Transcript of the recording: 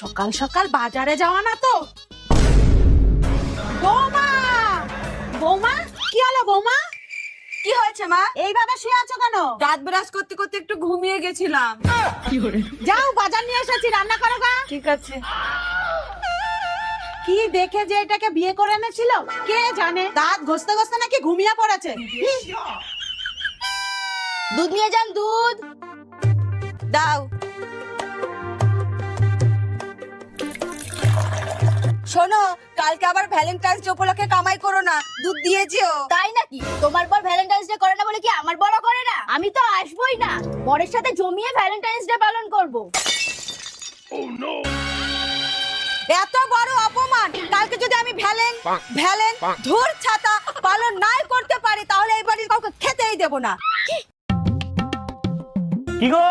সকাল সকাল বাজারে যাওয়া না তো। বৌমা, বৌমা, কি হলো বৌমা? কি হয়েছে মা? এইভাবে শুয়ে আছো কেন? দাঁত ব্রাশ করতে করতে একটু ঘুমিয়ে গেছিলাম। যাও, বাজার নিয়ে এসেছি, রান্না করো গা। ঠিক আছে। কি দেখে যে এটাকে বিয়ে করে এনেছিল কে জানে, দাঁত ঘষতে ঘষতে নাকি ঘুমিয়ে পড়েছে। দুধ নিয়ে যান, দুধ দাও। শোনো, কালকে আবার ভ্যালেন্টাইন্স ডে উপলক্ষে কামাই করো না, দুধ দিয়ে যেও। তাই নাকি? তোমার বর ভ্যালেন্টাইন্স ডে করে না বলে কি আমার বড় করে না? আমি তো আসবোই না, বরের সাথে জমিয়ে ভ্যালেন্টাইন্স ডে পালন করব। এত বড় অপমান! কালকে যদি আমি ভ্যালেন ধুর ছাতা পালন নাই করতে পারি, তাহলে এই বাড়ির কাউকে খেতেই দেব না। কি গো?